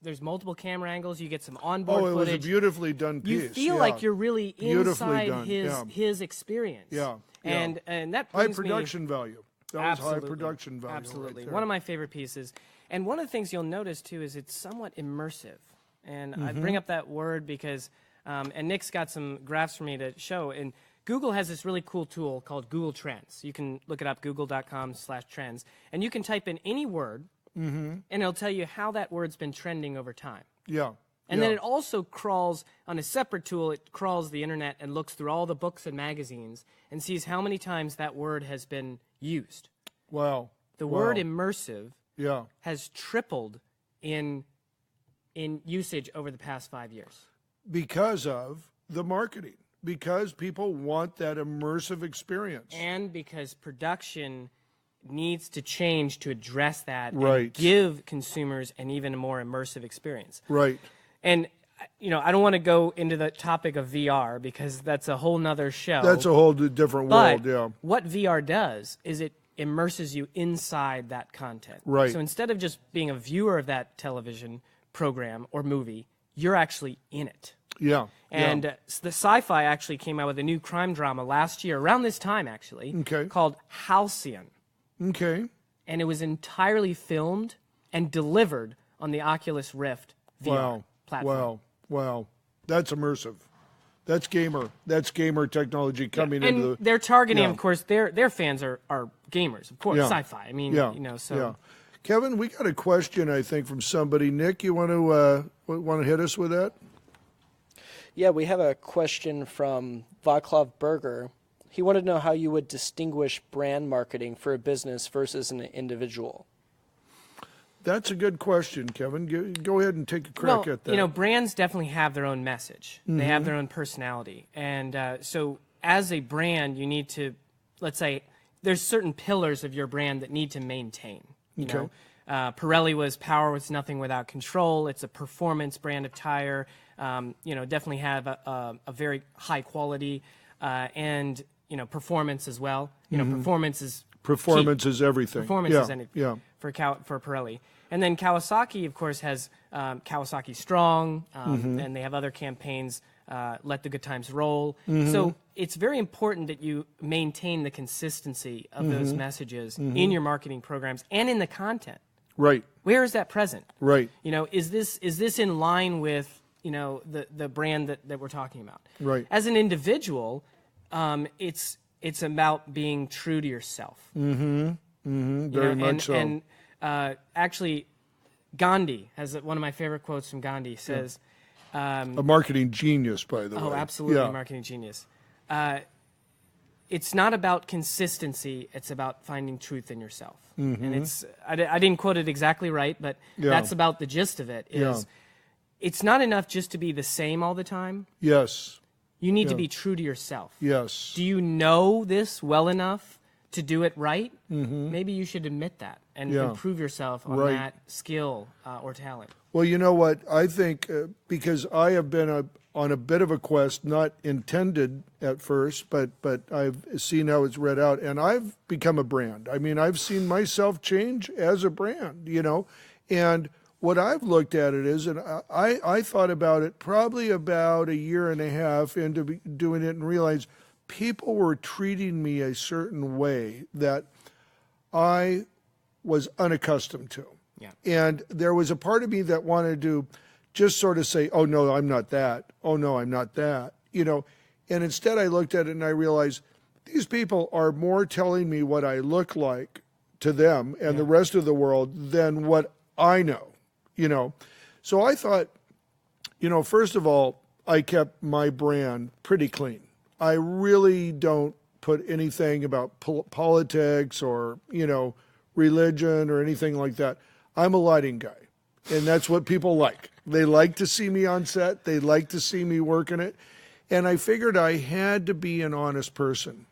there's multiple camera angles. You get some onboard Oh, it footage. was a beautifully done piece. You feel yeah. like you're really Beautifully inside done, his experience. Yeah, And that high brings me production value. That was high Absolutely. production value. Absolutely. Right there. One of my favorite pieces. And one of the things you'll notice, too, is it's somewhat immersive. And I bring up that word because, and Nick's got some graphs for me to show. And Google has this really cool tool called Google Trends. You can look it up, google.com/trends. And you can type in any word, and it'll tell you how that word's been trending over time. Yeah. And then it also crawls, on a separate tool, it crawls the internet and looks through all the books and magazines and sees how many times that word has been used. Wow. The word immersive Yeah. has tripled in usage over the past 5 years. Because of the marketing. Because people want that immersive experience. And because production needs to change to address that Right. and give consumers an even more immersive experience. Right. And, I don't want to go into the topic of VR because that's a whole nother show. That's a whole different But world, yeah. what VR does is it immerses you inside that content. Right. So instead of just being a viewer of that television program or movie, you're actually in it. Yeah. And yeah. the Sci-Fi actually came out with a new crime drama last year, around this time actually, Okay. called Halcyon. Okay. And it was entirely filmed and delivered on the Oculus Rift VR platform. Wow. Wow. That's immersive. That's gamer. That's gamer technology coming into the. And they're targeting, yeah. of course, their fans are gamers, of course, Yeah. sci-fi. I mean, Yeah. so. Yeah. Kevin, we got a question, I think, from somebody. Nick, you want to hit us with that? Yeah, we have a question from Vaclav Berger. He wanted to know how you would distinguish brand marketing for a business versus an individual. That's a good question, Kevin. Go ahead and take a crack at that. Brands definitely have their own message. They have their own personality. And so as a brand, you need to, let's say, there's certain pillars of your brand that need to maintain. You know, Pirelli was power was nothing without control. It's a performance brand of tire. Definitely have a very high quality and, performance as well. Performance is Performance key. is everything. Performance yeah. is anything Yeah. for Pirelli. And then Kawasaki, of course, has Kawasaki Strong, and they have other campaigns, Let the Good Times Roll. So it's very important that you maintain the consistency of those messages in your marketing programs and in the content. Right. Where is that present? Right. Is this in line with the brand that we're talking about? Right. As an individual, it's about being true to yourself. Very much so. And actually, Gandhi has one of my favorite quotes from Gandhi. Says, a marketing genius, by the way. "Oh, absolutely, Yeah. marketing genius. It's not about consistency; it's about finding truth in yourself." And I didn't quote it exactly right, but that's about the gist of it. It's not enough just to be the same all the time. Yes. You need to be true to yourself. Yes. Do you know this well enough to do it right? Maybe you should admit that and improve yourself on that skill or talent. Well, you know what? I think because I have been on a bit of a quest, not intended at first, but I've seen how it's read out, and I've become a brand. I mean, I've seen myself change as a brand, and what I've looked at it is, and I thought about it probably about a year and a half into doing it and realized people were treating me a certain way that I was unaccustomed to. Yeah. And there was a part of me that wanted to just sort of say, oh, no, I'm not that. Oh, no, I'm not that. And instead I looked at it and I realized these people are more telling me what I look like to them and the rest of the world than what I know. So I thought, first of all, I kept my brand pretty clean. I really don't put anything about politics or, religion or anything like that. I'm a lighting guy, and that's what people like. They like to see me on set. They like to see me working it. And I figured I had to be an honest person,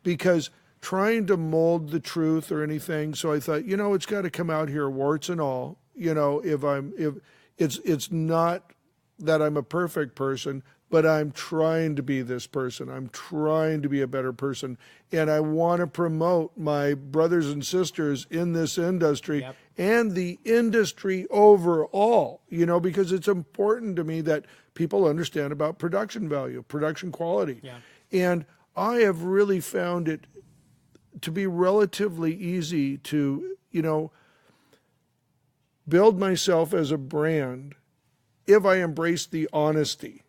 because trying to mold the truth or anything. So I thought, it's got to come out here, warts and all. If it's not that I'm a perfect person, but I'm trying to be this person. I'm trying to be a better person. And I want to promote my brothers and sisters in this industry Yep. and the industry overall, because it's important to me that people understand about production value, production quality. Yeah. And I have really found it to be relatively easy to, build myself as a brand if I embrace the honesty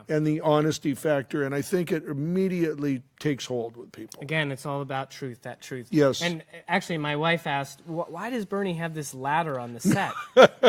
and the honesty factor. And I think it immediately takes hold with people. Again, it's all about truth, that truth. Yes. And actually, my wife asked, why does Burnie have this ladder on the set?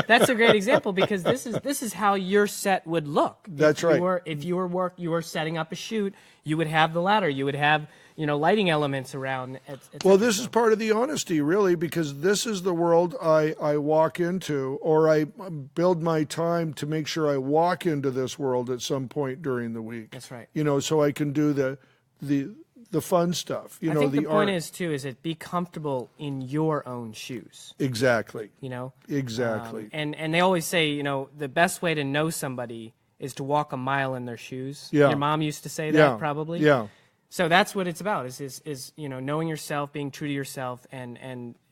That's a great example, because this is how your set would look. That's right. If you were setting up a shoot, you would have the ladder. You would have, lighting elements around. Well, this is part of the honesty, really, because this is the world I walk into, or I build my time to make sure I walk into this world at some point during the week. That's right. So I can do the fun stuff. I think the point art. is, too, is that be comfortable in your own shoes. Exactly. Um, Exactly. and they always say, the best way to know somebody is to walk a mile in their shoes. Yeah. Your mom used to say that, Yeah. probably. Yeah. So that's what it's about, is knowing yourself, being true to yourself, and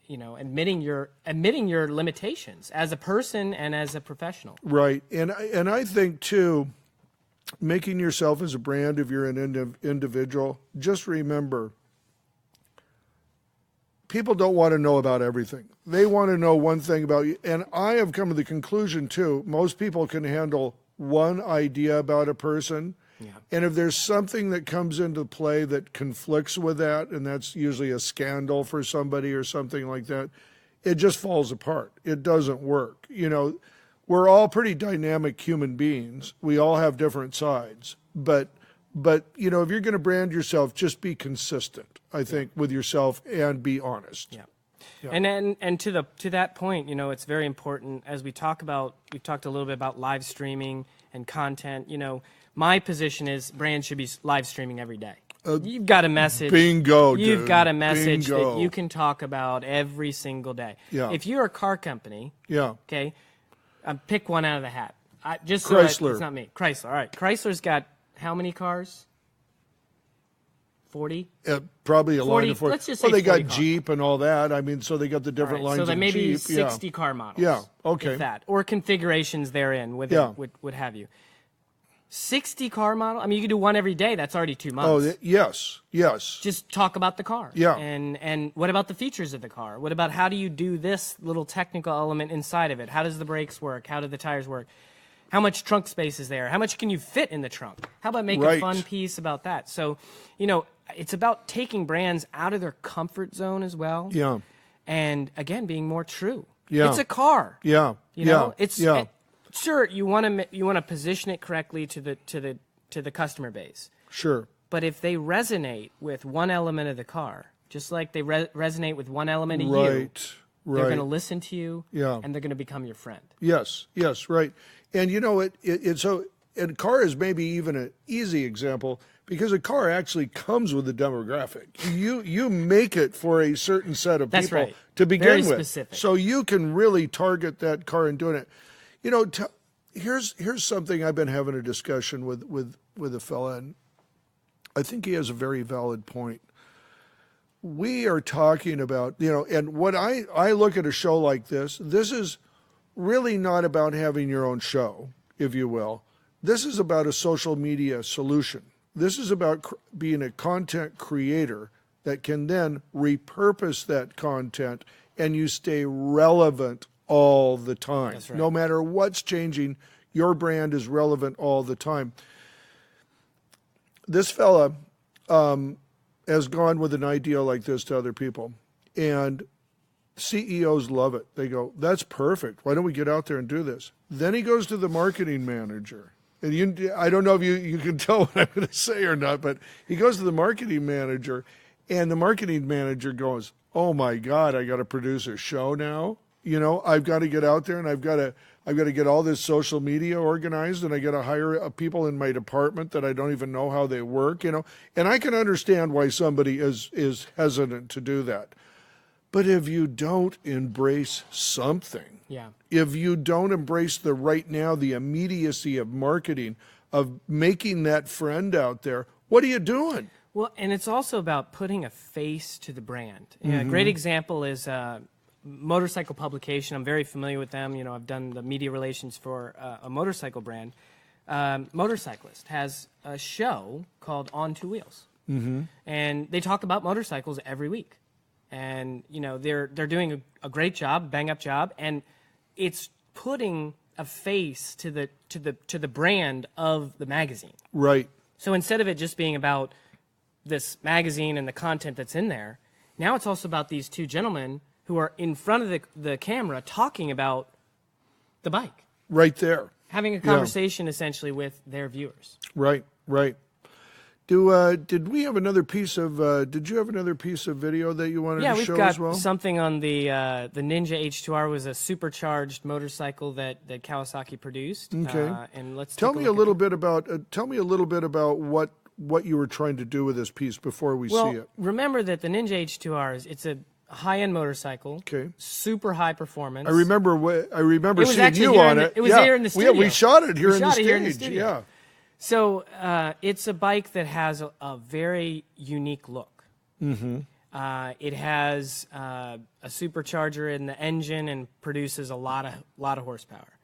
admitting your limitations as a person and as a professional. Right. And I think, too, making yourself as a brand, if you're an individual, just remember, people don't want to know about everything. They want to know one thing about you. And I have come to the conclusion, too, most people can handle one idea about a person. Yeah. And if there's something that comes into play that conflicts with that, and that's usually a scandal for somebody or something like that, it just falls apart. It doesn't work. We're all pretty dynamic human beings. We all have different sides. But if you're going to brand yourself, just be consistent, I think, with yourself, and be honest. Yeah. And to that point, it's very important, as we talked a little bit about live streaming and content. My position is brands should be live streaming every day. You've got a message. Bingo, dude. You've got a message Bingo. that you can talk about every single day. Yeah. If you're a car company, Yeah. okay, pick one out of the hat. Just Chrysler. it's not me. Chrysler. All right. Chrysler's got how many cars? 40? Probably a 40, line of 40. let's just say they 40 got cars. Jeep and all that. I mean, so they got the different All right, lines so of there may be Jeep. 60 car models. Yeah, okay. If that. Or configurations therein with Yeah. it, would have you. 60 car model? I mean, you could do one every day. That's already 2 months. Oh, yes. Just talk about the car. Yeah. And what about the features of the car? What about how do you do this little technical element inside of it? How does the brakes work? How do the tires work? How much trunk space is there? How much can you fit in the trunk? How about make a Right. fun piece about that? So, it's about taking brands out of their comfort zone as well. Yeah. And again, being more true. Yeah. It's a car. Yeah. Yeah. Sure, you want to position it correctly to the customer base. Sure. But if they resonate with one element of the car, just like they resonate with one element of you, Right. they're going to listen to you, Yeah. and they're going to become your friend. Yes, right. And it's so, and car is maybe even an easy example, because a car actually comes with a demographic. You make it for a certain set of That's people right. to begin Very with. specific. So you can really target that car in doing it. Here's something I've been having a discussion with a fella, and I think he has a very valid point. We are talking about, and what I look at a show like this is really not about having your own show, if you will. This is about a social media solution. This is about being a content creator that can then repurpose that content, and you stay relevant all the time. That's right. No matter what's changing, your brand is relevant all the time. This fella has gone with an idea like this to other people, and CEOs love it. They go, that's perfect. Why don't we get out there and do this? Then he goes to the marketing manager. And I don't know if you can tell what I'm going to say or not, but he goes to the marketing manager, and the marketing manager goes, oh my God, I got to produce a show now. I've got to get out there, and I've got to get all this social media organized, and I got to hire people in my department that I don't even know how they work, And I can understand why somebody is hesitant to do that. But if you don't embrace something, Yeah. if you don't embrace the right now, the immediacy of marketing, of making that friend out there. What are you doing? Well, and it's also about putting a face to the brand. A great example is motorcycle publication. I'm very familiar with them. You know, I've done the media relations for a motorcycle brand. Motorcyclist has a show called On Two Wheels, and they talk about motorcycles every week. And you know, they're doing a great job, bang up job, and it's putting a face to the brand of the magazine. Right. So instead of it just being about this magazine and the content that's in there, now it's also about these two gentlemen who are in front of the camera talking about the bike, Right there. having a conversation essentially with their viewers. Right. Right. Did we have another piece of? Did you have another piece of video that you wanted Yeah, to we've show got as well? something on the Ninja H2R was a supercharged motorcycle that Kawasaki produced. Okay. And let's Tell take me a look little bit about. Tell me a little bit about what you were trying to do with this piece before we Well, see it. remember that the Ninja H2R it's a high-end motorcycle. Okay. Super high performance. I remember It was seeing actually you here on in the- it. it was yeah. here in the Yeah, we studio. shot it here We in the shot it stage. here in the studio. Yeah. So it's a bike that has a very unique look. It has a supercharger in the engine and produces a lot of horsepower.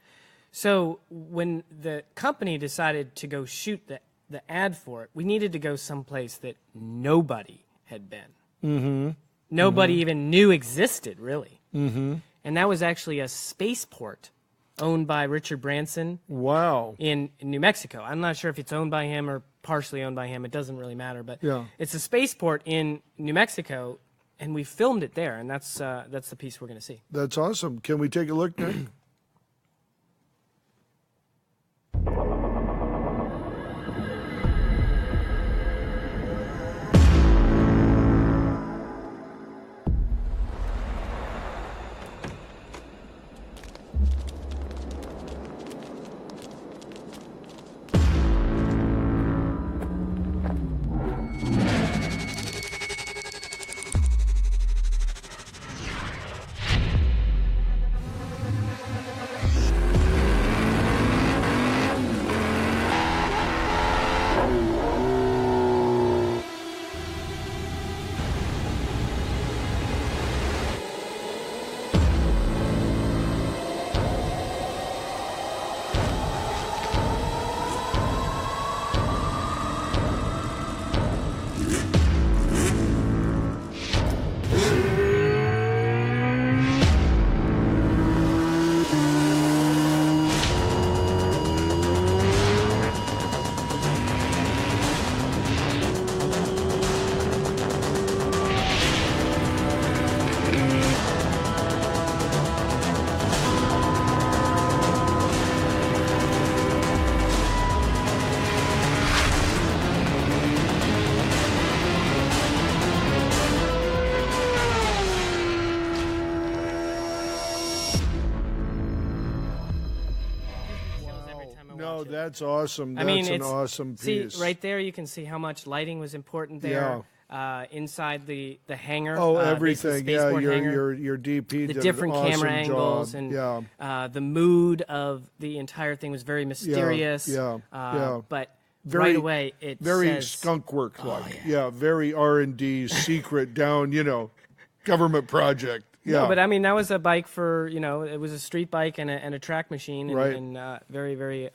So when the company decided to go shoot the ad for it, we needed to go someplace that nobody had been. Nobody even knew existed, really. And that was actually a spaceport owned by Richard Branson Wow. in New Mexico. I'm not sure if it's owned by him or partially owned by him. It doesn't really matter. But Yeah. it's a spaceport in New Mexico, and we filmed it there, and that's the piece we're going to see. That's awesome. Can we take a look, Nick? No, that's awesome. That's an awesome piece. See, right there you can see how much lighting was important there. Inside the hangar. Oh, basically everything. the Yeah, spaceport hangar. your DP The did different an awesome camera angles job. and the mood of the entire thing was very mysterious. yeah. But Very- right away it very says, skunk work like. Yeah, very R&D secret down, government project. Yeah. No, but I mean that was a bike for it was a street bike and a track machine and, Right. and very very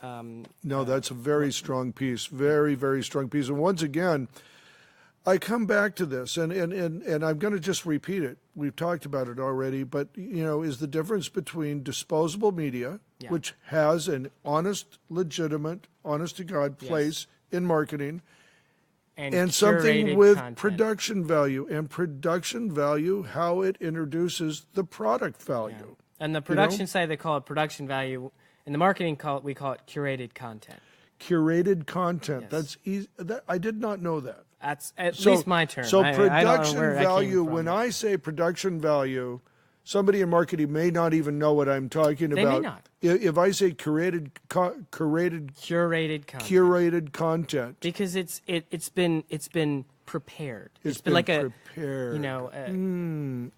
No, that's a very strong piece. Very, very strong piece. And once again, I come back to this, and I'm going to just repeat it. We've talked about it already, but, is the difference between disposable media, Yeah. which has an honest, legitimate, honest-to-God place in marketing, and something curated with content. production value. And production value, how it introduces the product value. And the production side they call it production value. In the marketing we call it curated content. Curated content. Yes. That's easy. I did not know that. That's at least my term. So I don't know production where that came value, from. when I say production value, somebody in marketing may not even know what I'm talking They about. may not. If I say curated curated content. curated content, Because it's been prepared. It's been like been a prepared.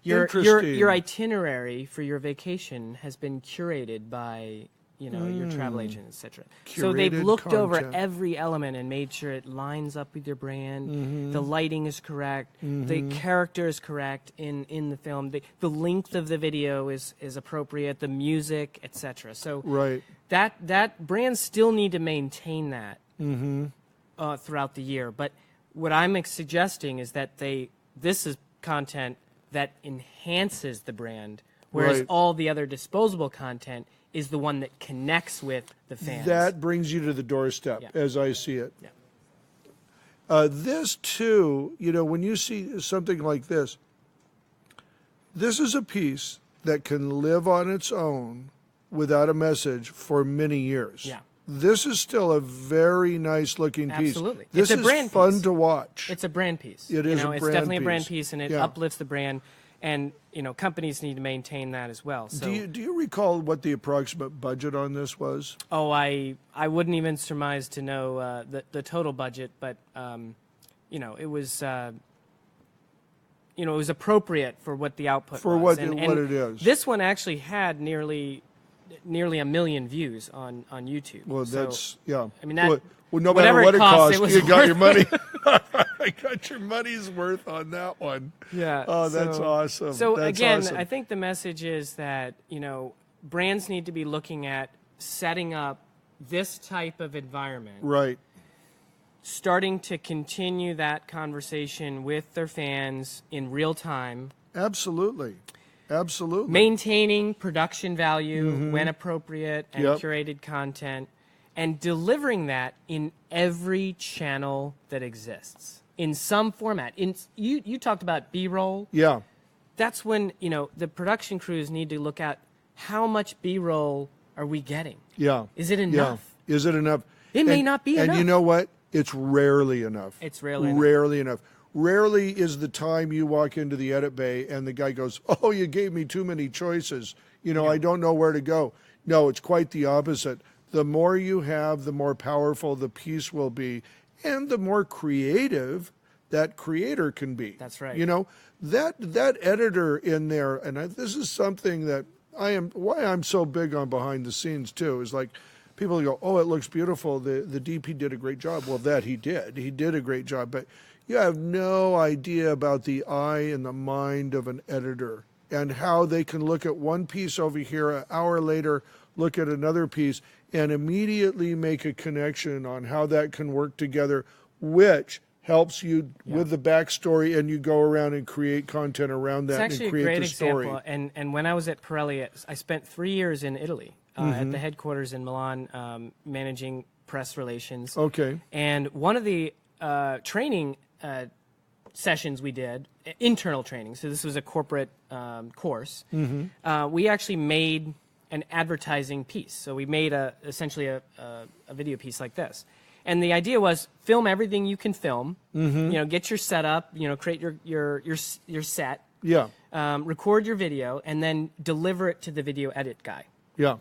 your interesting. itinerary for your vacation has been curated by your travel agent, etc. So they've Curated looked over content. every element and made sure it lines up with your brand. Mm-hmm. The lighting is correct. The character is correct in the film. The length of the video is appropriate. The music, etc. So Right. that brands still need to maintain that throughout the year. But what I'm suggesting is that this is content that enhances the brand, whereas Right. all the other disposable content is the one that connects with the fans. That brings you to the doorstep, Yeah. as I see it. Yeah. This too, when you see something like this is a piece that can live on its own without a message for many years. Yeah. This is still a very nice looking piece. Absolutely. This It's a is brand fun piece. to watch. It's a brand piece. It is a it's brand definitely a brand piece. piece, and it Yeah. uplifts the brand. And companies need to maintain that as well. So, Do you recall what the approximate budget on this was? I wouldn't even surmise to know the total budget, but it was it was appropriate for what the output For was. what it is. This one actually had nearly 1 million views on YouTube. Well, So, that's yeah. I mean, that- well, no whatever matter what it it cost, cost, it was you got your money. worth I got your money's worth on that one. Yeah. Oh, that's awesome. So That's again, awesome. I think the message is that brands need to be looking at setting up this type of environment, Right. starting to continue that conversation with their fans in real time, Absolutely. Absolutely. maintaining production value when appropriate and Yep. curated content, and delivering that in every channel that exists in some format. You talked about B-roll. Yeah. That's when the production crews need to look at how much B-roll are we getting. Yeah. Is it enough? Yeah. Is it enough? It may not be And you enough. know what? It's rarely enough. It's rarely enough. Rarely enough. Rarely is the time you walk into the edit bay and the guy goes, "Oh, you gave me too many choices. I don't know where to go." No, it's quite the opposite. The more you have, the more powerful the piece will be, and the more creative that creator can be. That's right. That editor in there, and this is something that why I'm so big on behind the scenes too, is like people go, "Oh, it looks beautiful. The DP did a great job." Well, that he did a great job, but you have no idea about the eye and the mind of an editor and how they can look at one piece over here, an hour later, look at another piece, and immediately make a connection on how that can work together, which helps you with the backstory, and you go around and create content around that It's actually and create a great the story. example. And when I was at Pirelli, I spent 3 years in Italy at the headquarters in Milan, managing press relations. Okay. And one of the training sessions we did, internal training, so this was a corporate course, we actually made an advertising piece. So we made essentially a video piece like this. And the idea was film everything you can film, get your setup, create your set, Yeah. record your video, and then deliver it to the video edit guy. Yeah.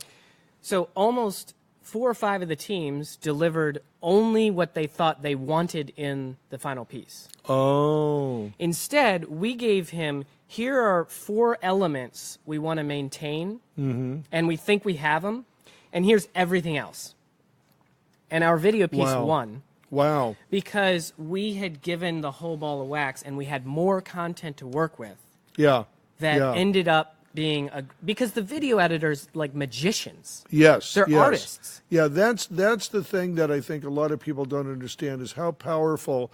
So almost 4 or 5 of the teams delivered only what they thought they wanted in the final piece. Oh. Instead, we gave him, here are 4 elements we want to maintain, and we think we have them, and here's everything else. And our video piece Wow. won Wow. because we had given the whole ball of wax, and we had more content to work with Yeah. that yeah. ended up being because the video editors like magicians. Yes, They're yes. artists. Yeah, that's the thing that I think a lot of people don't understand is how powerful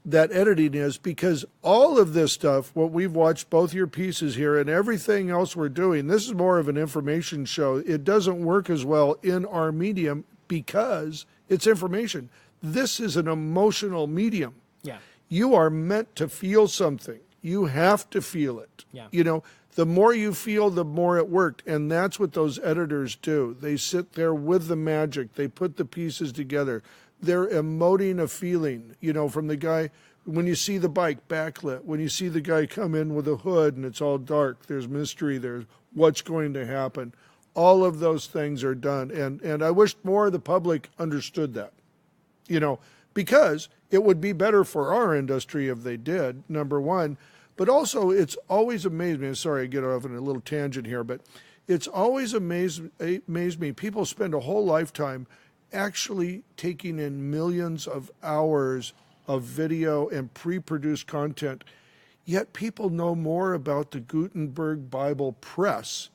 that editing is, because all of this stuff, what we've watched, both your pieces here and everything else we're doing, this is more of an information show. It doesn't work as well in our medium because it's information. This is an emotional medium. Yeah. You are meant to feel something. You have to feel it. Yeah. The more you feel, the more it worked. And that's what those editors do. They sit there with the magic. They put the pieces together. They're emoting a feeling, from the guy. When you see the bike backlit, when you see the guy come in with a hood and it's all dark, there's mystery, there's what's going to happen. All of those things are done. And I wish more of the public understood that, because it would be better for our industry if they did, number one. But also, it's always amazed me. Sorry, I get off on a little tangent here, but it's always amazed me. People spend a whole lifetime actually taking in millions of hours of video and pre-produced content, yet people know more about the Gutenberg Bible Press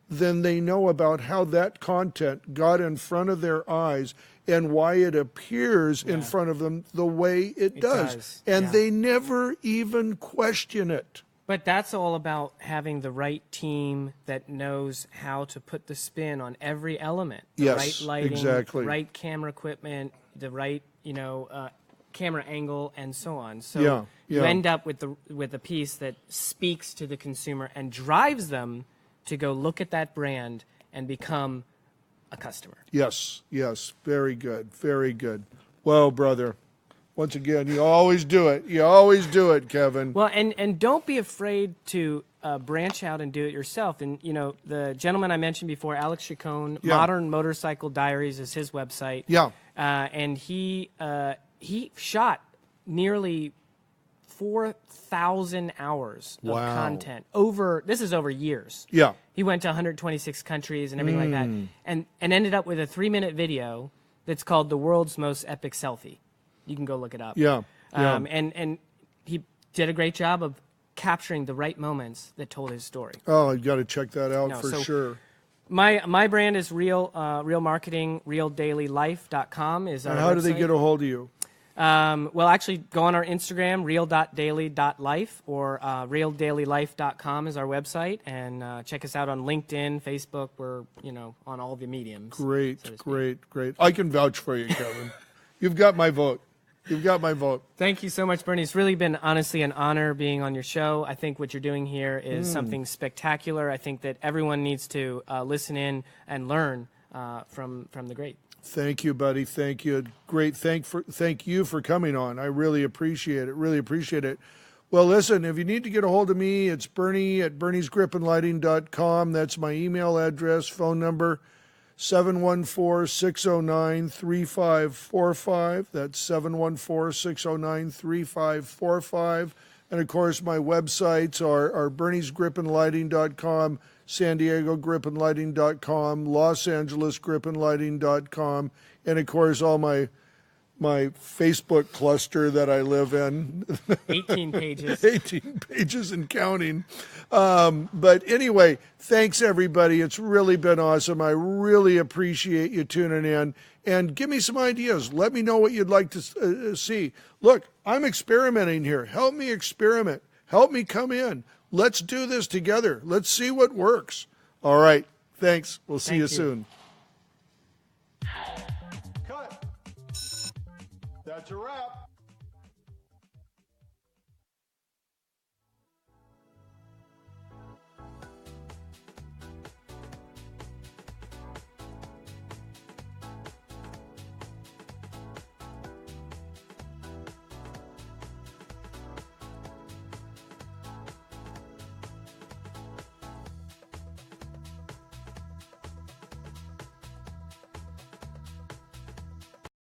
than they know about how that content got in front of their eyes and why it appears in front of them the way it does. And they never even question it. But that's all about having the right team that knows how to put the spin on every element. The right lighting, exactly. the right camera equipment, the right, camera angle, and so on. So you end up with a piece that speaks to the consumer and drives them to go look at that brand and become a customer. Yes, very good, very good. Well, brother, once again, you always do it. You always do it, Kevin. Well, and don't be afraid to branch out and do it yourself. And, the gentleman I mentioned before, Alex Chacon, Modern Motorcycle Diaries is his website. Yeah. And he shot nearly 4,000 hours of content this is over years. Yeah. He went to 126 countries and everything like that, and ended up with a 3-minute video that's called The World's Most Epic Selfie. You can go look it up. Yeah. And he did a great job of capturing the right moments that told his story. Oh, I've got to check that out for sure. My brand is Real Marketing. RealDailyLife.com is our And how do website. they get a hold of you? Well, actually, go on our Instagram, real.daily.life, or realdailylife.com is our website, and check us out on LinkedIn, Facebook. We're on all the mediums. Great. I can vouch for you, Kevin. You've got my vote. Thank you so much, Burnie. It's really been, honestly, an honor being on your show. I think what you're doing here is something spectacular. I think that everyone needs to listen in and learn from the great. Thank you, buddy. Thank you. Great. Thank you for coming on. I really appreciate it. Well, listen, if you need to get a hold of me, it's Burnie at burniesgripandlighting.com. That's my email address, phone number, 714-609-3545. That's 714-609-3545. And, of course, my websites are burniesgripandlighting.com, San Diego gripandlighting.com, Los Angeles gripandlighting.com, and, of course, all my Facebook cluster that I live in. 18 pages. 18 pages and counting. But anyway, thanks, everybody. It's really been awesome. I really appreciate you tuning in. And give me some ideas. Let me know what you'd like to see. Look, I'm experimenting here. Help me experiment. Help me come in. Let's do this together. Let's see what works. All right. Thanks. We'll see you soon. Cut. That's a wrap.